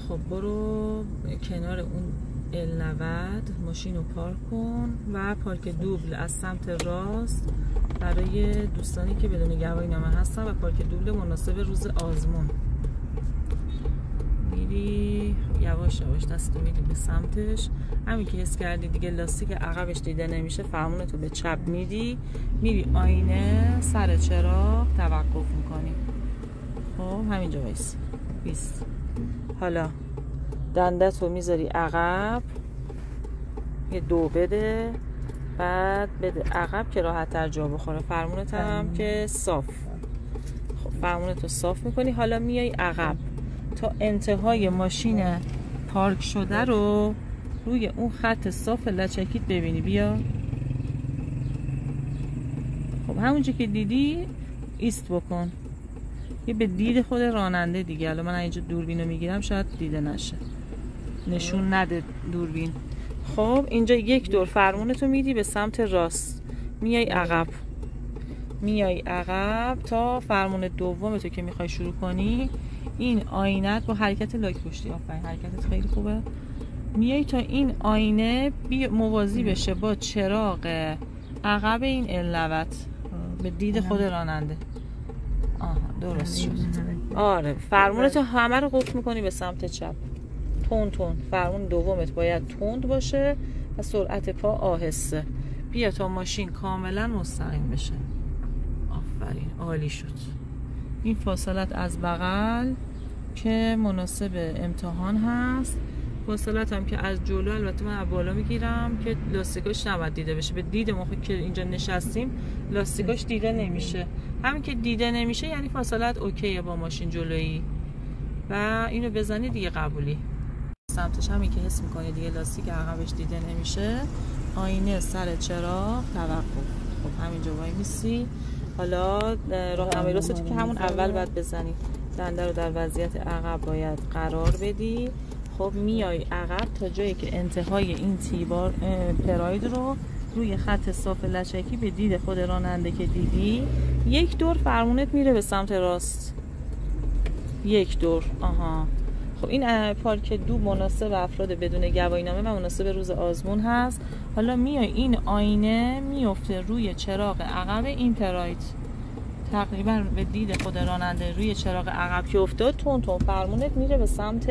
خب برو کنار اون L90 ماشین رو پارک کن و پارک دوبل از سمت راست برای دوستانی که بدون گواهی نامه هستن و پارک دوبل مناسب روز آزمون میری یواش یواش دستو میری به سمتش. همین که حس کردی دیگه لاستیک عقبش دیده نمیشه فرمونتو به چپ میری آینه سر چراغ توقف میکنی. خب همینجا وایس. حالا دندتو میذاری عقب یه 2 بده بعد بده عقب که راحت تر جا بخوره. فرمونت هم که صاف. خب فرمونتو صاف میکنی. حالا میای عقب تا انتهای ماشین پارک شده رو روی اون خط صاف لچکیت ببینی. بیا خب همونجا که دیدی ایست بکن. یه به دید خود راننده دیگه. حالا من اینجا دوربینو میگیرم شاید دیده نشه نشون نده دوربین. خب اینجا 1 دور فرمونتو میدی به سمت راست میای عقب تا فرمون دومتو که میخوای شروع کنی این آینه با حرکت لاک پشتی. آفرین حرکتت خیلی خوبه. میای تا این آینه موازی بشه با چراغ عقب این L90 به دید خود راننده. آها درست شد. آره فرمونتو همه رو قفل میکنی به سمت چپ تون. فرمون دومت باید تند باشه و سرعت پا آهسته. بیا تا ماشین کاملا مستقیم بشه. آفرین عالی شد. این فاصلت از بغل که مناسب امتحان هست. فاصلت هم که از جلو البته من از بالا میگیرم که لاستیکاش نباید دیده بشه. به دید ما که اینجا نشستیم لاستیکاش دیده نمیشه. همین که دیده نمیشه یعنی فاصلت اوکیه با ماشین جلویی و اینو بزنی دیگه قبولی. سمتش همین که حس میکنی دیگه لاستیک عقبش دیده نمیشه آینه سر چراغ توقف. خب همینجا وای میسی. حالا راهنمای راستو که همون اول باید بزنی. دنده رو در وضعیت عقب باید قرار بدی. خب میای عقب تا جایی که انتهای این تیبار پراید رو روی خط صاف لچکی به دید خود راننده که دیدی 1 دور فرمونت میره به سمت راست. 1 دور. آها خب این پارک دو مناسب افراد بدون گواهی نامه و مناسب روز آزمون هست. حالا میای این آینه میفته روی چراغ عقب این پراید تقریبا به دید خود راننده روی چراغ عقب که افتاد تون فرمونت میره به سمت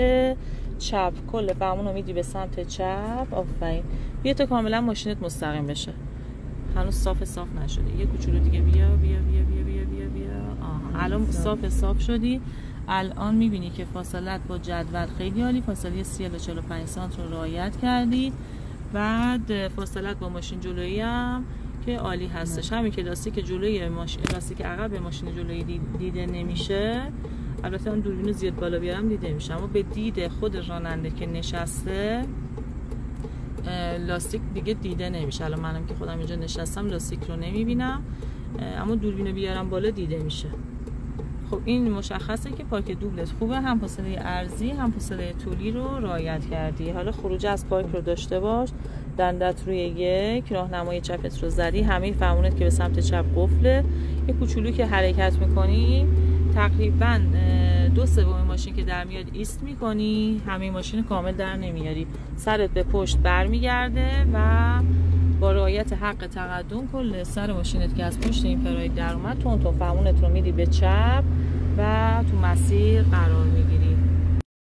چپ. کل فرمون رو میدی به سمت چپ. آفرین. بیا تا کاملا ماشینت مستقیم بشه. هنوز صاف نشده. یه کوچولو دیگه بیا. آها الان صاف شدی. الان میبینی که فاصلت با جدول خیلی عالی. فاصله 30 تا 45 سانت رو رعایت کردی. بعد فاصلت با ماشین جلویی هم که عالی هستش. همین که لاستیک جلویی لاستیک عقب ماشین جلویی دیده نمیشه. البته اون دوربین زیاد بالا بیارم دیده میشه اما به دید خود راننده که نشسته لاستیک دیگه دیده نمیشه. الان منم که خودم اینجا نشستم لاستیک رو نمیبینم اما دوربین بیارم بالا دیده میشه. خب این مشخصه که پارک دوبلت خوبه. هم فاصله ارضی هم فاصله طولی رو رعایت کردی. حالا خروج از پارک رو داشته باش. دندت روی 1 راهنمای چپت رو زدی. همه فرمونت که به سمت چپ قفله. یه کوچولو که حرکت میکنی تقریبا 2/3 ماشین که در میاد ایست میکنی. همه ماشین کامل در نمیاری. سرت به پشت برمیگرده و با رعایت حق تقدم کل سر ماشینت که از پشت این پراید در اومد تون فرمونت رو میدی به چپ و تو مسیر قرار میگیری.